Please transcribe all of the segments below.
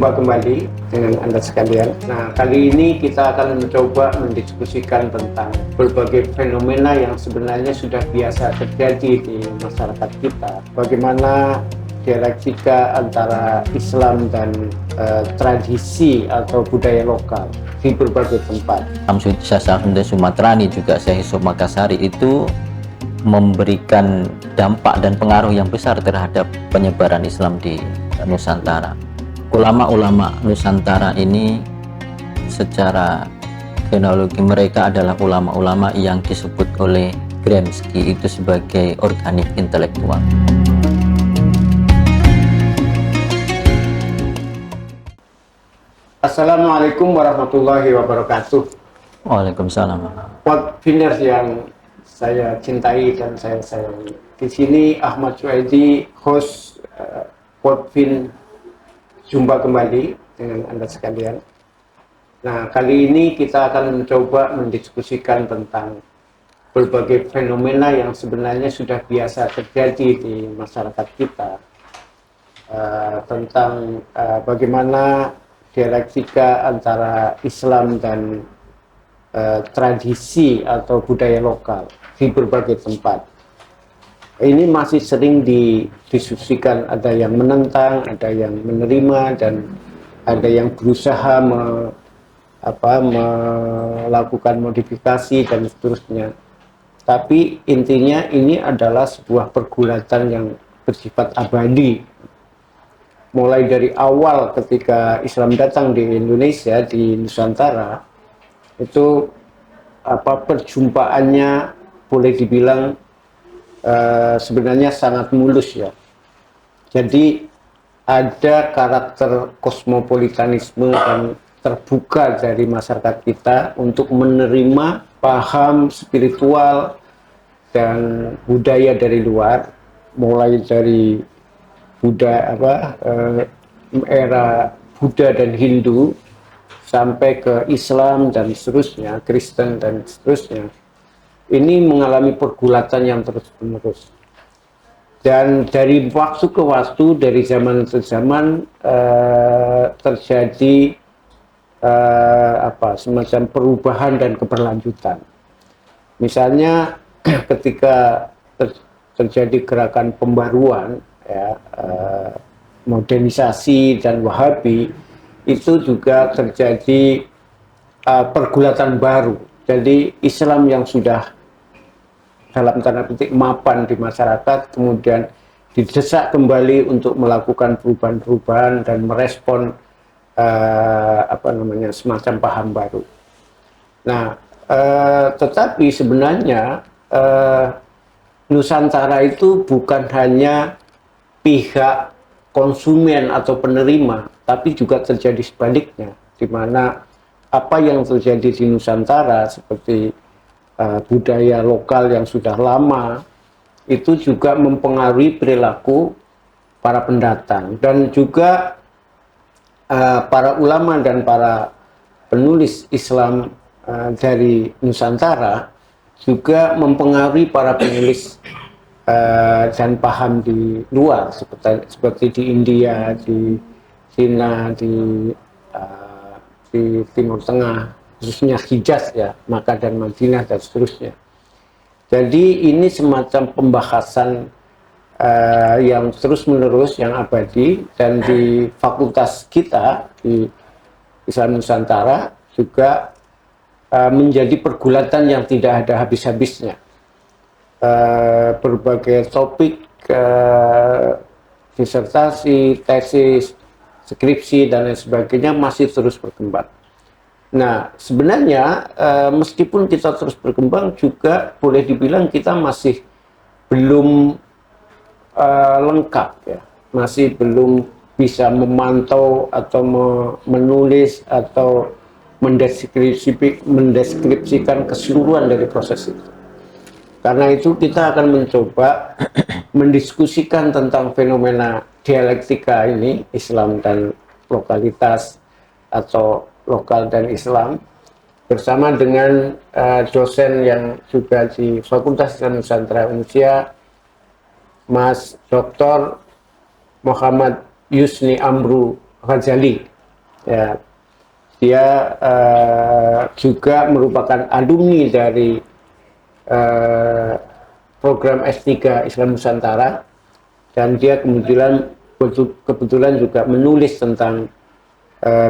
Jumpa kembali dengan Anda sekalian. Nah, kali ini kita akan mencoba mendiskusikan tentang berbagai fenomena yang sebenarnya sudah biasa terjadi di masyarakat kita. Bagaimana dialektika antara Islam dan tradisi atau budaya lokal di berbagai tempat. Syahsakhundin Sumatrani juga Syekh Yusuf Makassari itu memberikan dampak dan pengaruh yang besar terhadap penyebaran Islam di Nusantara. Ulama-ulama Nusantara ini secara genealogi mereka adalah ulama-ulama yang disebut oleh Gramsci itu sebagai organik intelektual. Assalamualaikum warahmatullahi wabarakatuh. Waalaikumsalam. Podviners yang saya cintai dan saya sayangi. Di sini Ahmad Suhaidi, host Podvin. Jumpa kembali dengan Anda sekalian. Nah, kali ini kita akan mencoba mendiskusikan tentang berbagai fenomena yang sebenarnya sudah biasa terjadi di masyarakat kita. Tentang bagaimana dialektika antara Islam dan tradisi atau budaya lokal di berbagai tempat. Ini masih sering didiskusikan, ada yang menentang, ada yang menerima, dan ada yang berusaha melakukan modifikasi dan seterusnya. Tapi intinya ini adalah sebuah pergulatan yang bersifat abadi. Mulai dari awal ketika Islam datang di Indonesia, di Nusantara, itu perjumpaannya boleh dibilang sebenarnya sangat mulus ya. Jadi ada karakter kosmopolitanisme dan terbuka dari masyarakat kita untuk menerima paham spiritual dan budaya dari luar, mulai dari era Buddha dan Hindu sampai ke Islam dan seterusnya, Kristen dan seterusnya. Ini mengalami pergulatan yang terus-menerus, dan dari waktu ke waktu, dari zaman ke zaman terjadi semacam perubahan dan keberlanjutan. Misalnya ketika terjadi gerakan pembaruan, ya, modernisasi dan Wahabi, itu juga terjadi pergulatan baru. Jadi Islam yang sudah dalam tanda petik mapan di masyarakat kemudian didesak kembali untuk melakukan perubahan-perubahan dan merespon semacam paham baru. Nah, tetapi sebenarnya Nusantara itu bukan hanya pihak konsumen atau penerima, tapi juga terjadi sebaliknya, di mana apa yang terjadi di Nusantara seperti budaya lokal yang sudah lama itu juga mempengaruhi perilaku para pendatang, dan juga para ulama dan para penulis Islam dari Nusantara juga mempengaruhi para penulis dan paham di luar seperti di India, di Cina, di Timur Tengah, khususnya Hijaz ya, Makkah dan Madinah dan seterusnya. Jadi ini semacam pembahasan yang terus-menerus, yang abadi, dan di fakultas kita di Islam Nusantara juga menjadi pergulatan yang tidak ada habis-habisnya. Berbagai topik, disertasi, tesis, skripsi dan lain sebagainya masih terus berkembang. Nah, sebenarnya meskipun kita terus berkembang, juga boleh dibilang kita masih belum lengkap ya, masih belum bisa memantau atau menulis atau mendeskripsikan keseluruhan dari proses itu. Karena itu kita akan mencoba mendiskusikan tentang fenomena dialektika ini, Islam dan lokalitas atau lokal dan Islam, bersama dengan dosen yang juga di Fakultas Islam Nusantara Unsia, Mas Dr. Muhammad Yusni Amru Ghazali. Ya, dia juga merupakan alumni dari eh, program S3 Islam Nusantara, dan dia kebetulan juga menulis tentang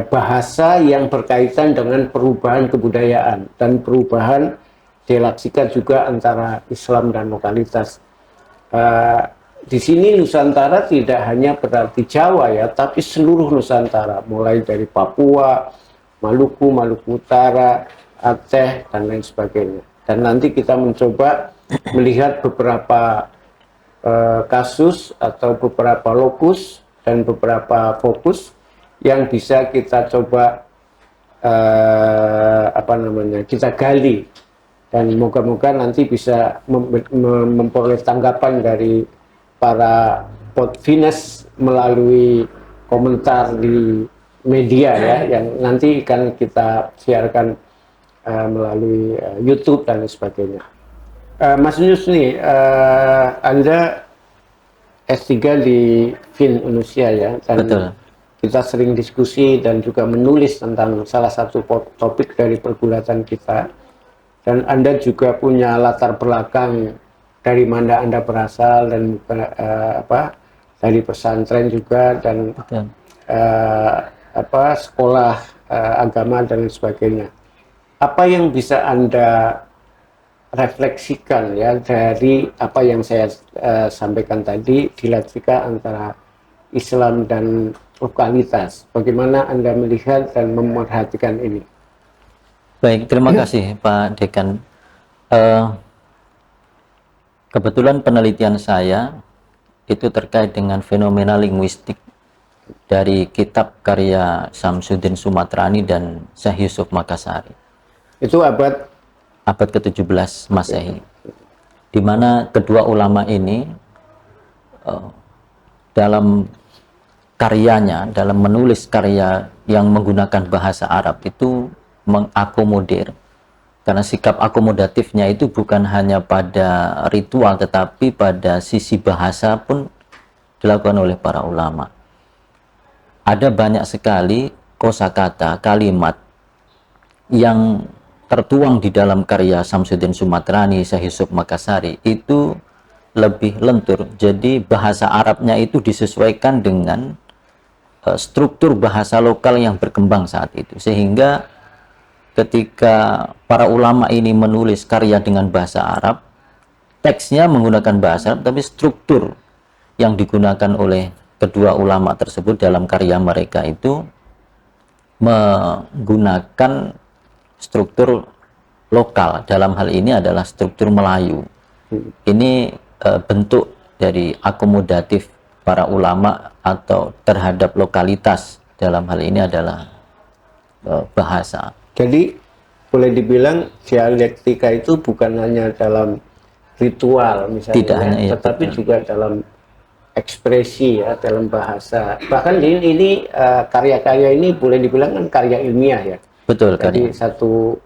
bahasa yang berkaitan dengan perubahan kebudayaan dan perubahan dialeksika juga antara Islam dan lokalitas. Di sini Nusantara tidak hanya berarti Jawa ya, tapi seluruh Nusantara, mulai dari Papua, Maluku, Maluku Utara, Aceh, dan lain sebagainya. Dan nanti kita mencoba melihat beberapa kasus atau beberapa lokus dan beberapa fokus yang bisa kita coba kita gali, dan moga-moga nanti bisa memperoleh tanggapan dari para podvinas melalui komentar di media ya, yang nanti akan kita siarkan melalui YouTube dan sebagainya. Mas Yus nih, Anda S3 di FIN Indonesia ya, dan Betul. kita sering diskusi dan juga menulis tentang salah satu topik dari pergulatan kita, dan Anda juga punya latar belakang dari mana Anda berasal, dan dari pesantren juga, dan sekolah agama dan sebagainya. Apa yang bisa Anda refleksikan ya dari apa yang saya sampaikan tadi, dialektika antara Islam dan lokalitas? Bagaimana Anda melihat dan memerhatikan ini? Baik, terima kasih Pak Dekan. Kebetulan penelitian saya itu terkait dengan fenomena linguistik dari kitab karya Samsudin Sumatrani dan Syekh Yusuf Makassari. Itu abad ke-17 Masehi, di mana kedua ulama ini dalam karyanya, dalam menulis karya yang menggunakan bahasa Arab itu mengakomodir, karena sikap akomodatifnya itu bukan hanya pada ritual tetapi pada sisi bahasa pun dilakukan oleh para ulama. Ada banyak sekali kosakata, kalimat yang tertuang di dalam karya Samsudin Sumatrani, Syekh Yusuf Makassari itu lebih lentur. Jadi bahasa Arabnya itu disesuaikan dengan struktur bahasa lokal yang berkembang saat itu. Sehingga ketika para ulama ini menulis karya dengan bahasa Arab, teksnya menggunakan bahasa Arab, tapi struktur yang digunakan oleh kedua ulama tersebut dalam karya mereka itu menggunakan struktur lokal. Dalam hal ini adalah struktur Melayu. Ini bentuk dari akomodatif para ulama atau terhadap lokalitas. Dalam hal ini adalah bahasa. Jadi boleh dibilang dialektika itu bukan hanya dalam ritual misalnya, Tidak hanya, ya, tetapi betul. juga dalam ekspresi ya, dalam bahasa. Bahkan ini karya-karya ini boleh dibilang kan karya ilmiah ya. Betul, Jadi karya. satu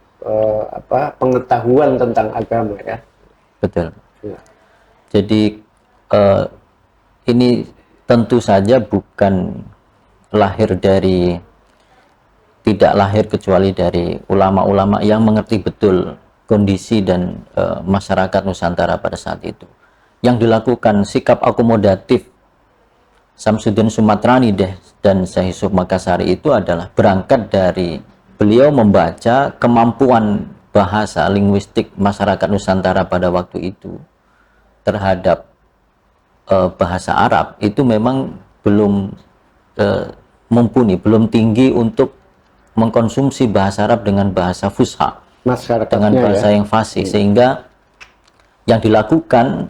pengetahuan tentang agama ya. Betul. Ya. Jadi ini tentu saja bukan tidak lahir kecuali dari ulama-ulama yang mengerti betul kondisi dan masyarakat Nusantara pada saat itu. Yang dilakukan sikap akomodatif Samsudin Sumatrani dan Syekh Yusuf Makassari itu adalah berangkat dari beliau membaca kemampuan bahasa linguistik masyarakat Nusantara pada waktu itu terhadap bahasa Arab itu memang belum mumpuni, belum tinggi untuk mengkonsumsi bahasa Arab dengan bahasa fusha, dengan bahasa yang fasih, sehingga yang dilakukan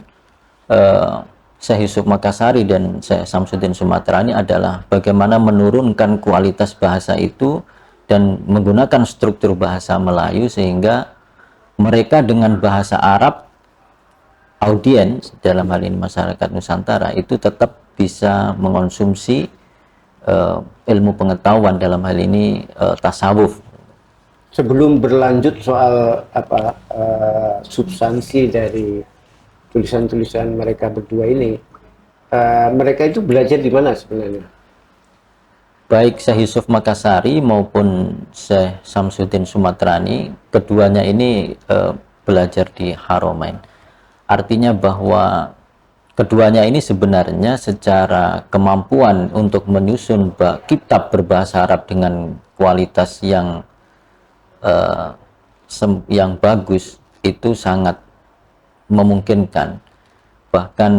Syekh Yusuf Makassari dan Syekh Samsudin Sumatrani adalah bagaimana menurunkan kualitas bahasa itu dan menggunakan struktur bahasa Melayu sehingga mereka dengan bahasa Arab, audiens dalam hal ini masyarakat Nusantara itu tetap bisa mengonsumsi ilmu pengetahuan, dalam hal ini tasawuf. Sebelum berlanjut soal substansi dari tulisan-tulisan mereka berdua ini, mereka itu belajar di mana sebenarnya? baik Syekh Yusuf Makassari maupun Syekh Samsudin Sumatrani, keduanya ini belajar di Haromain. Artinya bahwa keduanya ini sebenarnya secara kemampuan untuk menyusun kitab berbahasa Arab dengan kualitas yang bagus itu sangat memungkinkan. Bahkan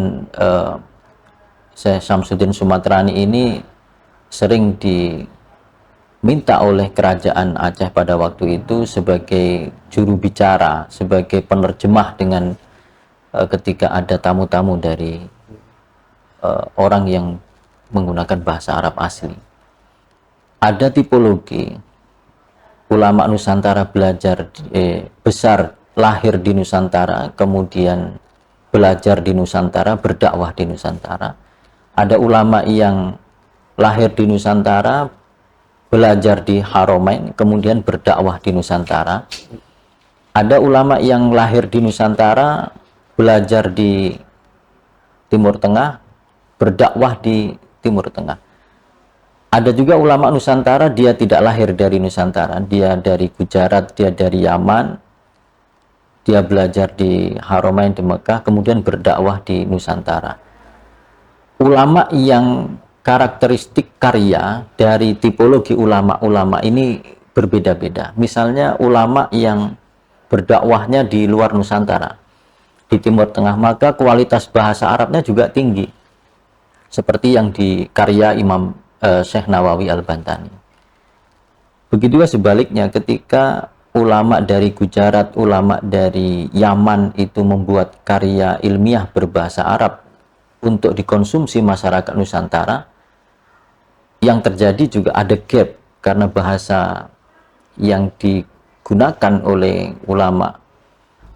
Syekh Samsudin Sumatrani ini sering diminta oleh kerajaan Aceh pada waktu itu sebagai juru bicara, sebagai penerjemah dengan ketika ada tamu-tamu dari orang yang menggunakan bahasa Arab asli. Ada tipologi ulama Nusantara besar lahir di Nusantara, kemudian belajar di Nusantara, berdakwah di Nusantara. Ada ulama yang lahir di Nusantara, belajar di Haromain, kemudian berdakwah di Nusantara. Ada ulama yang lahir di Nusantara, belajar di Timur Tengah, berdakwah di Timur Tengah. Ada juga ulama Nusantara, dia tidak lahir dari Nusantara, dia dari Gujarat, dia dari Yaman, dia belajar di Haromain di Mekah, kemudian berdakwah di Nusantara. Ulama yang karakteristik karya dari tipologi ulama-ulama ini berbeda-beda. Misalnya ulama yang berdakwahnya di luar Nusantara, di Timur Tengah, maka kualitas bahasa Arabnya juga tinggi, seperti yang di karya Imam Syekh Nawawi Al-Bantani. Begitu juga sebaliknya, ketika ulama dari Gujarat, ulama dari Yaman itu membuat karya ilmiah berbahasa Arab untuk dikonsumsi masyarakat Nusantara, yang terjadi juga ada gap karena bahasa yang digunakan oleh ulama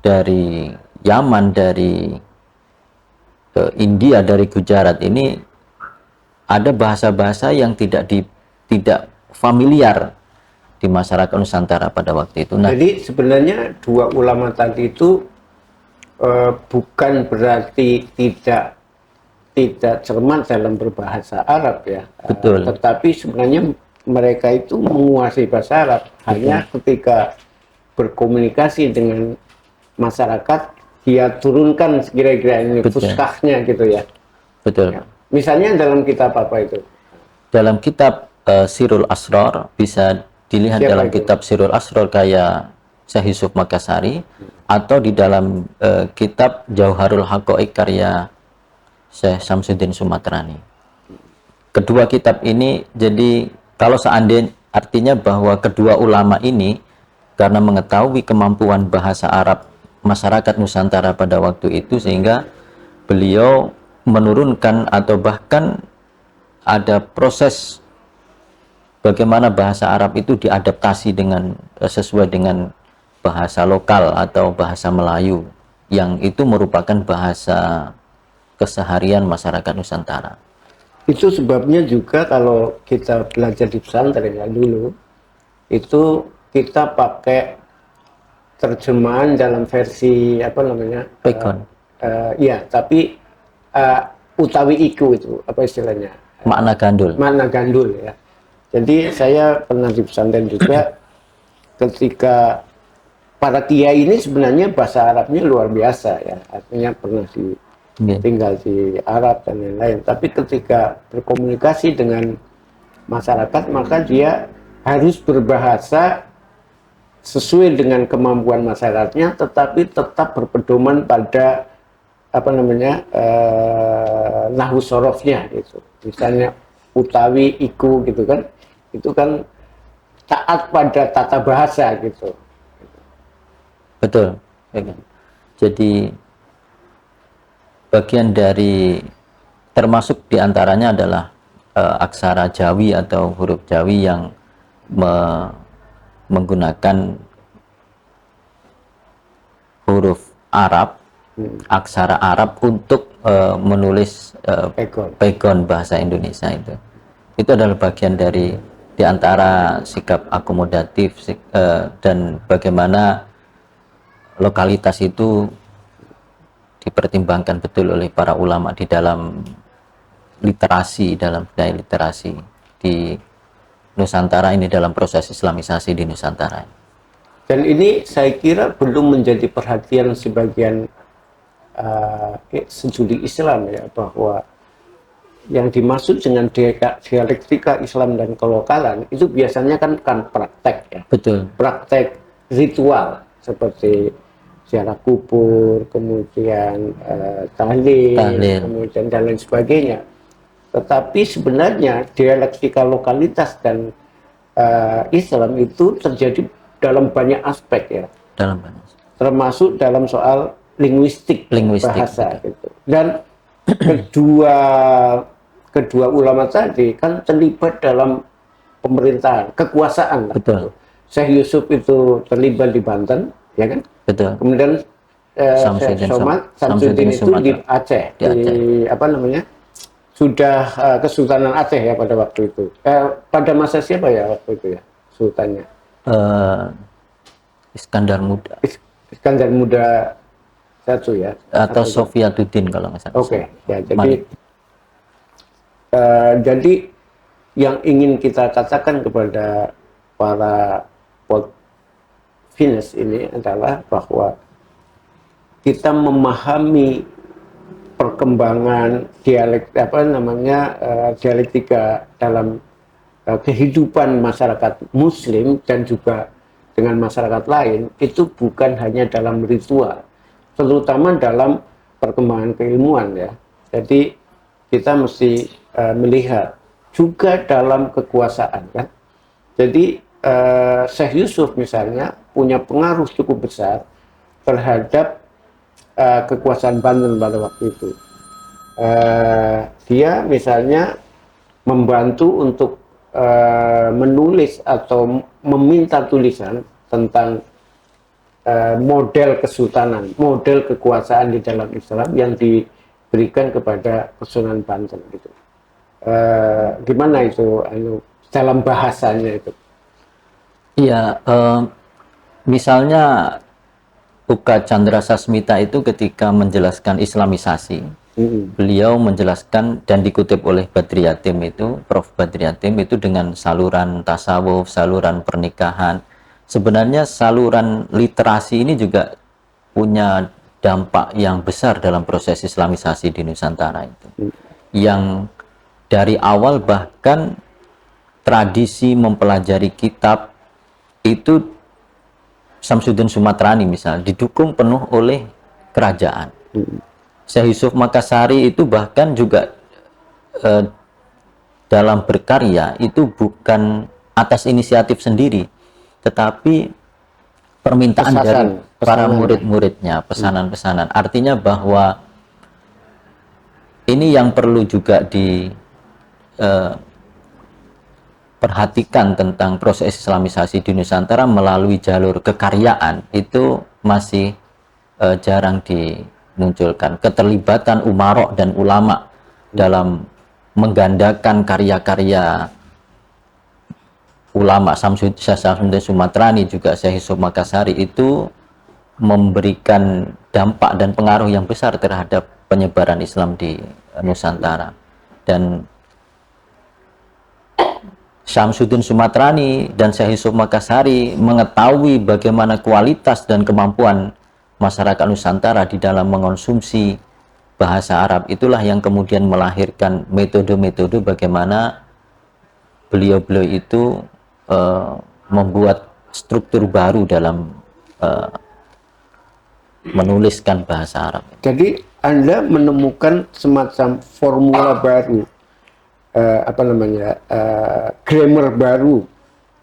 dari Yaman, dari India, dari Gujarat ini ada bahasa-bahasa yang tidak familiar di masyarakat Nusantara pada waktu itu. Nah, jadi sebenarnya dua ulama tadi itu bukan berarti tidak cermat dalam berbahasa Arab ya. Betul. Tetapi sebenarnya mereka itu menguasai bahasa Arab. Hanya ketika berkomunikasi dengan masyarakat, dia turunkan kira-kira ini fuskahnya gitu ya. Betul. Ya. Misalnya dalam kitab apa itu? Dalam kitab Sirul Asrar, bisa dilihat dalam kitab Sirul Asrar kayak Syekh Yusuf Makassari, atau di dalam kitab Jauharul Haqaiq karya Syekh Samsudin Sumatrani. Kedua kitab ini, jadi kalau seandainya artinya bahwa kedua ulama ini karena mengetahui kemampuan bahasa Arab masyarakat Nusantara pada waktu itu, sehingga beliau menurunkan atau bahkan ada proses bagaimana bahasa Arab itu diadaptasi dengan sesuai dengan bahasa lokal atau bahasa Melayu, yang itu merupakan bahasa keseharian masyarakat Nusantara. Itu sebabnya juga kalau kita belajar di pesantren ya dulu, itu kita pakai terjemahan dalam versi apa namanya? Pegon. Ya, tapi utawi iku itu apa istilahnya? Makna gandul. Makna gandul ya. Jadi saya pernah di pesantren juga, ketika para kiai ini sebenarnya bahasa Arabnya luar biasa ya, artinya pernah tinggal di Arab dan lain-lain. Tapi ketika berkomunikasi dengan masyarakat, maka dia harus berbahasa sesuai dengan kemampuan masyarakatnya, tetapi tetap berpedoman pada apa namanya nahwu sorofnya gitu. Misalnya utawi iku gitu kan, itu kan taat pada tata bahasa gitu. Betul. Jadi bagian dari, termasuk diantaranya adalah aksara Jawi atau huruf Jawi yang menggunakan huruf Arab, aksara Arab untuk menulis pegon bahasa Indonesia itu. Itu adalah bagian dari diantara sikap akomodatif dan bagaimana lokalitas itu dipertimbangkan betul oleh para ulama di dalam literasi, dalam budaya literasi di Nusantara ini dalam proses Islamisasi di Nusantara. Dan ini saya kira belum menjadi perhatian sebagian studi Islam ya, bahwa yang dimaksud dengan dialektika Islam dan kelokalan itu biasanya kan praktek ya. Betul. Praktek ritual seperti ziarah kubur, kemudian tahlil, kemudian dan lain sebagainya. Tetapi sebenarnya dialektika lokalitas dan Islam itu terjadi dalam banyak aspek ya. Dalam banyak. Termasuk dalam soal linguistik bahasa gitu. Dan kedua ulama tadi kan terlibat dalam pemerintahan, kekuasaan. Betul. Syekh Yusuf itu terlibat di Banten, ya kan? Betul. Kemudian Samsudin itu di Aceh, di apa namanya? Sudah Kesultanan Aceh ya pada waktu itu. Pada masa siapa ya waktu itu ya sultannya? Iskandar Muda. Iskandar Muda satu ya. Atau Sofiyatuddin kalau nggak salah. Oke, ya jadi yang ingin kita katakan kepada para Venus ini adalah bahwa kita memahami perkembangan dialektika dalam kehidupan masyarakat Muslim dan juga dengan masyarakat lain itu bukan hanya dalam ritual, terutama dalam perkembangan keilmuan ya. Jadi kita mesti melihat juga dalam kekuasaan kan. Jadi Syekh Yusuf misalnya punya pengaruh cukup besar terhadap kekuasaan Banten pada waktu itu. Dia misalnya membantu untuk menulis atau meminta tulisan tentang model kesultanan, model kekuasaan di dalam Islam yang diberikan kepada Kesultanan Banten gitu. Gimana itu dalam bahasanya itu? Iya, misalnya Uka Chandrasasmita itu ketika menjelaskan Islamisasi, beliau menjelaskan dan dikutip oleh Badri Yatim itu, Prof. Badri Yatim itu dengan saluran tasawuf, saluran pernikahan. Sebenarnya saluran literasi ini juga punya dampak yang besar dalam proses Islamisasi di Nusantara itu. Yang dari awal bahkan tradisi mempelajari kitab itu Samsudin Sumatrani misalnya didukung penuh oleh kerajaan. Syekh Yusuf Makassari itu bahkan juga dalam berkarya itu bukan atas inisiatif sendiri, tetapi permintaan dari para murid-muridnya, pesanan-pesanan. Artinya bahwa ini yang perlu juga perhatikan tentang proses Islamisasi di Nusantara melalui jalur kekaryaan itu masih jarang dimunculkan. Keterlibatan umarok dan ulama dalam menggandakan karya-karya ulama Samsudin Sumatrani juga Syekh Yusuf Makassari itu memberikan dampak dan pengaruh yang besar terhadap penyebaran Islam di Nusantara. Dan Samsudin Sumatrani dan Syekh Yusuf Makassari mengetahui bagaimana kualitas dan kemampuan masyarakat Nusantara di dalam mengonsumsi bahasa Arab. Itulah yang kemudian melahirkan metode-metode bagaimana beliau-beliau itu membuat struktur baru dalam menuliskan bahasa Arab. Jadi Anda menemukan semacam formula baru, grammar baru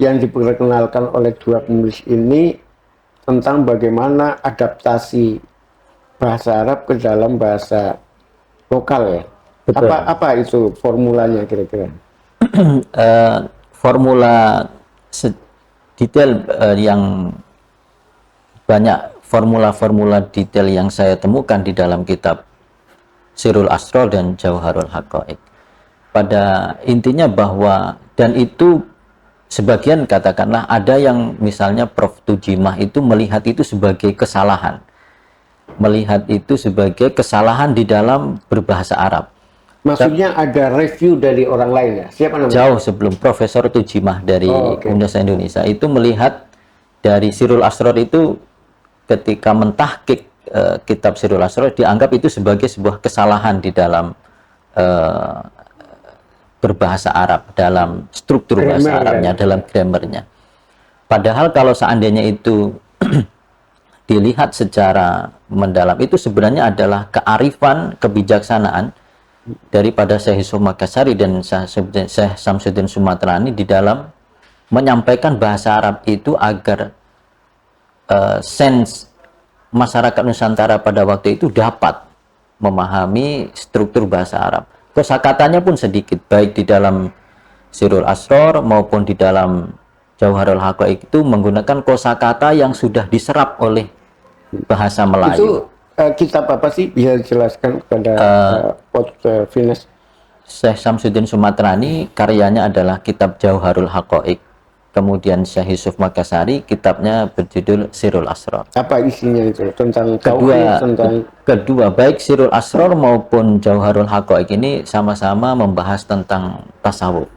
yang diperkenalkan oleh dua penulis ini tentang bagaimana adaptasi bahasa Arab ke dalam bahasa lokal ya. Betul. Apa itu formulanya kira-kira? Formula detail yang banyak formula-formula detail yang saya temukan di dalam kitab Sirul Asror dan Jauharul Haqaiq. Pada intinya bahwa, dan itu sebagian katakanlah ada yang misalnya Prof. Tujimah itu melihat itu sebagai kesalahan. Melihat itu sebagai kesalahan di dalam berbahasa Arab. Maksudnya ada review dari orang lain ya? Siapa namanya? Jauh sebelum Profesor Tujimah dari Universitas Indonesia itu melihat dari Sirul Asrar itu, ketika mentahqiq kitab Sirul Asrar, dianggap itu sebagai sebuah kesalahan di dalam berbahasa Arab, dalam struktur bahasa Arabnya, dalam grammarnya. Padahal kalau seandainya itu dilihat secara mendalam, itu sebenarnya adalah kearifan, kebijaksanaan daripada Syekh Yusuf Makassari dan Syekh Samsuddin Sumatrani di dalam menyampaikan bahasa Arab itu agar sense masyarakat Nusantara pada waktu itu dapat memahami struktur bahasa Arab. Kosakatanya pun sedikit, baik di dalam Sirul Asrar maupun di dalam Jauharul Haqaiq itu menggunakan kosakata yang sudah diserap oleh bahasa Melayu. Itu kitab apa sih? Bisa dijelaskan kepada Venus? Syekh Samsuddin Sumatrani karyanya adalah kitab Jauharul Haqaiq. Kemudian Syekh Yusuf Makassari kitabnya berjudul Sirul Asrar. Apa isinya itu? Tentang tauhid, kedua baik Sirul Asrar maupun Jauharul Haqaiq ini sama-sama membahas tentang tasawuf.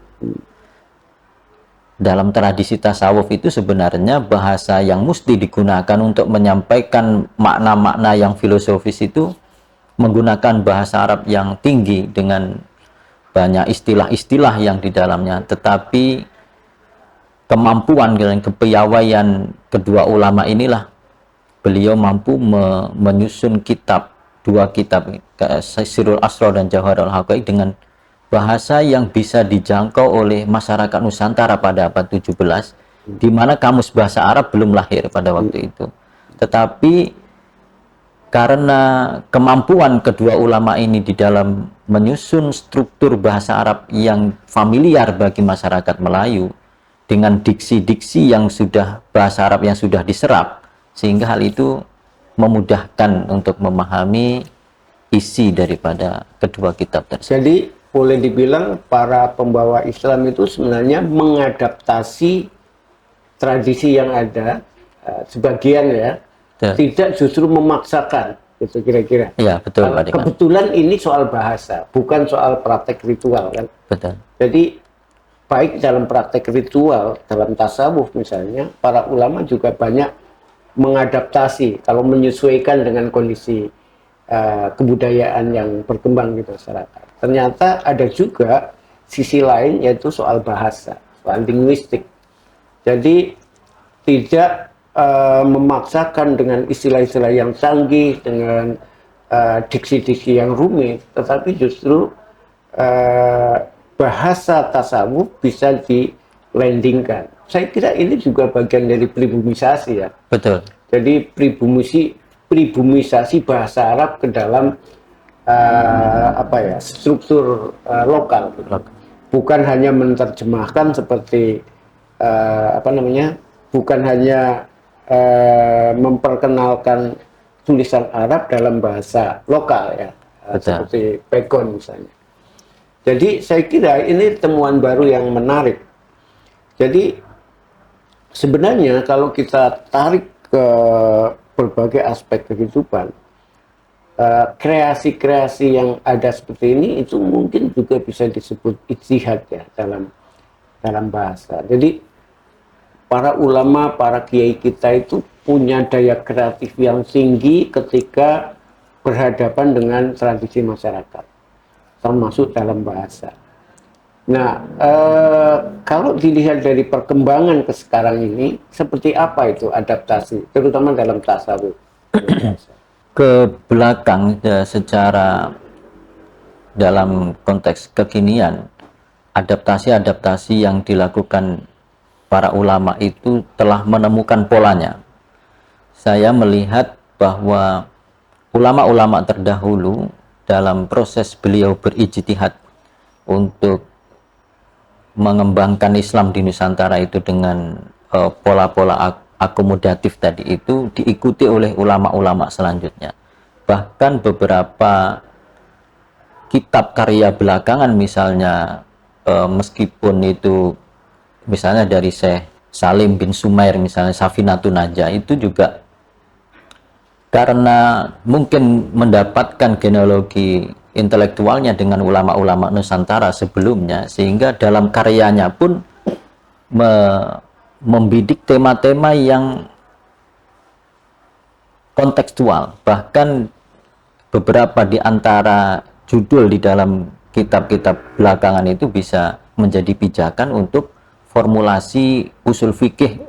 Dalam tradisi tasawuf itu sebenarnya bahasa yang mesti digunakan untuk menyampaikan makna-makna yang filosofis itu menggunakan bahasa Arab yang tinggi dengan banyak istilah-istilah yang di dalamnya, tetapi kemampuan dan kepiawaian kedua ulama inilah beliau mampu menyusun dua kitab Sirul Asrar dan Jauharul Haqaiq dengan bahasa yang bisa dijangkau oleh masyarakat Nusantara pada abad 17, di mana kamus bahasa Arab belum lahir pada waktu itu. Tetapi karena kemampuan kedua ulama ini di dalam menyusun struktur bahasa Arab yang familiar bagi masyarakat Melayu, dengan diksi-diksi yang sudah bahasa Arab yang sudah diserap, sehingga hal itu memudahkan untuk memahami isi daripada kedua kitab tersebut. Jadi boleh dibilang para pembawa Islam itu sebenarnya mengadaptasi tradisi yang ada, sebagian ya, tidak justru memaksakan, itu kira-kira. Ya, betul, Pak Dekan. Kebetulan ini soal bahasa, bukan soal praktek ritual kan. Betul. Jadi baik dalam praktek ritual, dalam tasawuf misalnya, para ulama juga banyak mengadaptasi, kalau menyesuaikan dengan kondisi kebudayaan yang berkembang di masyarakat. Ternyata ada juga sisi lain, yaitu soal bahasa, soal linguistik. Jadi tidak memaksakan dengan istilah-istilah yang canggih, dengan diksi-diksi yang rumit, tetapi justru bahasa tasawuf bisa dilandingkan. Saya kira ini juga bagian dari pribumisasi ya. Betul. Jadi pribumisasi bahasa Arab ke dalam struktur lokal. Bukan hanya menerjemahkan seperti bukan hanya memperkenalkan tulisan Arab dalam bahasa lokal ya, seperti Pegon misalnya. Jadi saya kira ini temuan baru yang menarik. Jadi sebenarnya kalau kita tarik ke berbagai aspek kehidupan, kreasi-kreasi yang ada seperti ini itu mungkin juga bisa disebut ijtihad ya dalam bahasa. Jadi para ulama, para kiai kita itu punya daya kreatif yang tinggi ketika berhadapan dengan tradisi masyarakat, termasuk dalam bahasa. Nah, kalau dilihat dari perkembangan ke sekarang ini, seperti apa itu adaptasi, terutama dalam tasawuf? Ke belakang secara dalam konteks kekinian, adaptasi-adaptasi yang dilakukan para ulama itu telah menemukan polanya. Saya melihat bahwa ulama-ulama terdahulu dalam proses beliau berijtihad untuk mengembangkan Islam di Nusantara itu dengan pola-pola akomodatif tadi itu diikuti oleh ulama-ulama selanjutnya. Bahkan beberapa kitab karya belakangan misalnya, meskipun itu misalnya dari Syekh Salim bin Sumair misalnya, Safinatun Najah, itu juga karena mungkin mendapatkan genealogi intelektualnya dengan ulama-ulama Nusantara sebelumnya, sehingga dalam karyanya pun membidik tema-tema yang kontekstual. Bahkan beberapa di antara judul di dalam kitab-kitab belakangan itu bisa menjadi pijakan untuk formulasi usul fikih,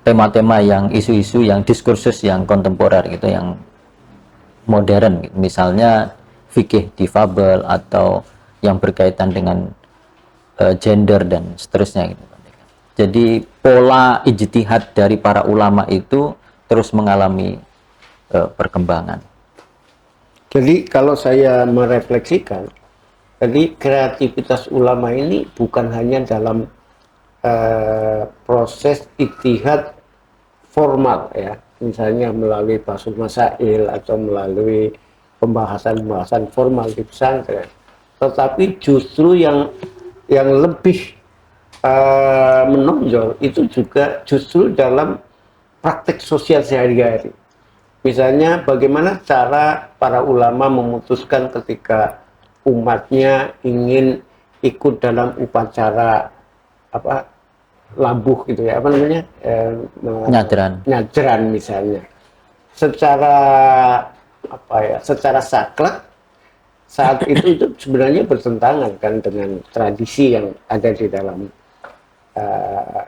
tema-tema yang isu-isu yang diskursus yang kontemporer gitu, yang modern gitu. Misalnya fikih difabel atau yang berkaitan dengan gender dan seterusnya gitu. Jadi pola ijtihad dari para ulama itu terus mengalami perkembangan. Jadi kalau saya merefleksikan, jadi kreativitas ulama ini bukan hanya dalam proses ijtihad formal ya, misalnya melalui basul masail atau melalui pembahasan-pembahasan formal di pesantren, tetapi justru yang lebih menonjol itu juga justru dalam praktek sosial sehari-hari. Misalnya bagaimana cara para ulama memutuskan ketika umatnya ingin ikut dalam upacara apa labuh gitu ya, apa namanya, nyadran misalnya, secara apa ya, secara saklek saat itu sebenarnya bertentangan kan dengan tradisi yang ada di dalam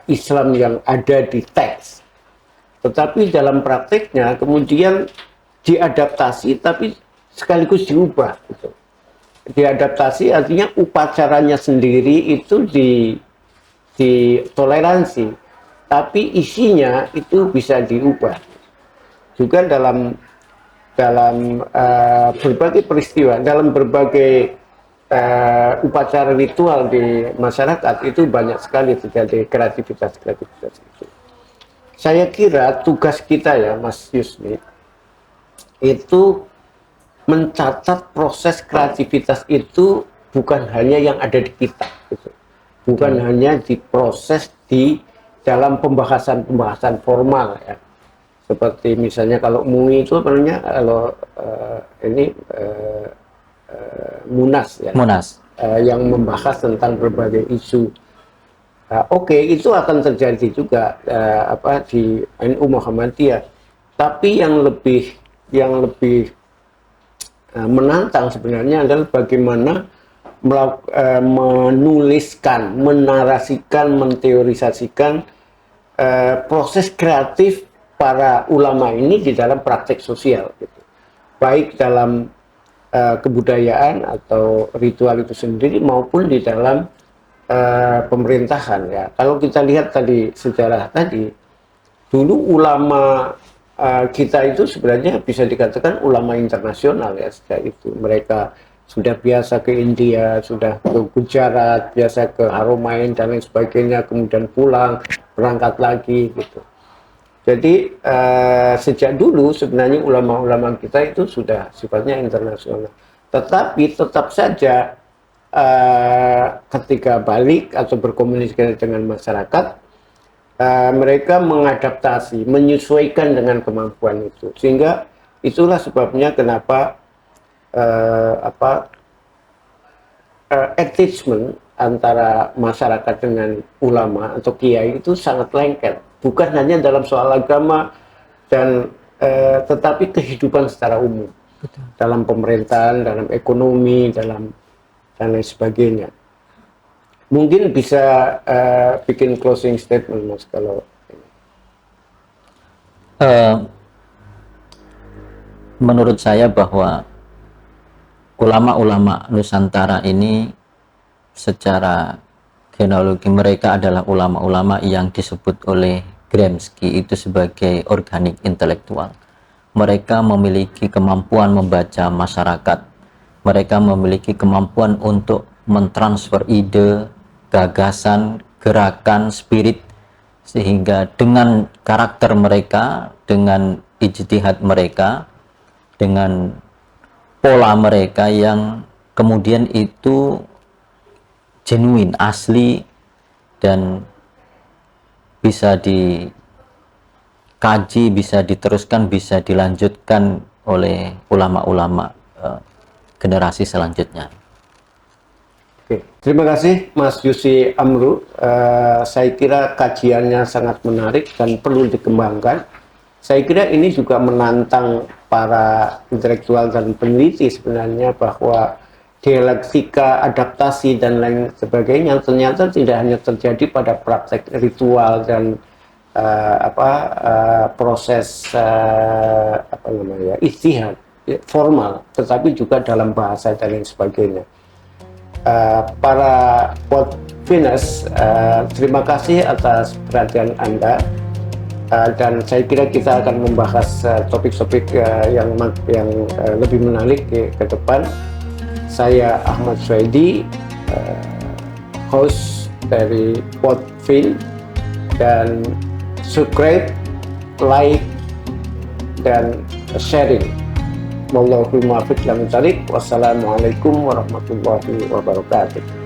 Islam yang ada di teks. Tetapi dalam prakteknya kemudian diadaptasi tapi sekaligus diubah gitu. Diadaptasi artinya upacaranya sendiri itu ditoleransi, tapi isinya itu bisa diubah. Juga dalam berbagai peristiwa, dalam berbagai upacara ritual di masyarakat itu banyak sekali terjadi kreativitas itu. Saya kira tugas kita ya Mas Yusni itu mencatat proses kreativitas itu bukan hanya yang ada di kita gitu. Bukan hanya diproses di dalam pembahasan formal ya. Seperti misalnya kalau MUI itu apa namanya, kalau Munas ya. Munas. Yang membahas tentang berbagai isu. Oke, itu akan terjadi juga di NU Muhammadiyah. Tapi yang lebih menantang sebenarnya adalah bagaimana menuliskan, menarasikan, menteorisasikan proses kreatif para ulama ini di dalam praktek sosial, gitu. Baik dalam kebudayaan atau ritual itu sendiri maupun di dalam pemerintahan ya. Kalau kita lihat tadi sejarah tadi, dulu ulama kita itu sebenarnya bisa dikatakan ulama internasional ya sejak itu. Mereka sudah biasa ke India, sudah ke Gujarat, biasa ke Haromain dan lain sebagainya, kemudian pulang, berangkat lagi gitu. Jadi sejak dulu sebenarnya ulama-ulama kita itu sudah sifatnya internasional. Tetapi tetap saja ketika balik atau berkomunikasi dengan masyarakat, mereka mengadaptasi, menyesuaikan dengan kemampuan itu. Sehingga itulah sebabnya kenapa attachment antara masyarakat dengan ulama atau kiai itu sangat lengket. Bukan hanya dalam soal agama dan tetapi kehidupan secara umum. Betul. Dalam pemerintahan, dalam ekonomi, dan lain sebagainya. Mungkin bisa bikin closing statement Mas kalau menurut saya bahwa ulama-ulama Nusantara ini secara genealogi mereka adalah ulama-ulama yang disebut oleh Gramsci itu sebagai organik intelektual. Mereka memiliki kemampuan membaca masyarakat. Mereka memiliki kemampuan untuk mentransfer ide, gagasan, gerakan, spirit, sehingga dengan karakter mereka, dengan ijtihad mereka, dengan pola mereka yang kemudian itu genuine, asli, dan bisa dikaji, bisa diteruskan, bisa dilanjutkan oleh ulama-ulama generasi selanjutnya. Oke, terima kasih Mas Yusi Amru. Saya kira kajiannya sangat menarik dan perlu dikembangkan. Saya kira ini juga menantang para intelektual dan peneliti sebenarnya bahwa dialektika, adaptasi dan lain sebagainya ternyata tidak hanya terjadi pada praktek ritual dan proses ijtihad formal, tetapi juga dalam bahasa dan lain sebagainya. Para Podfiners, terima kasih atas perhatian Anda. Dan saya kira kita akan membahas topik-topik yang lebih menarik ke depan. Saya Ahmad Swaidi, host dari Podfin, dan subscribe, like, dan sharing. Wallahul muwaffiq. Wassalamualaikum warahmatullahi wabarakatuh.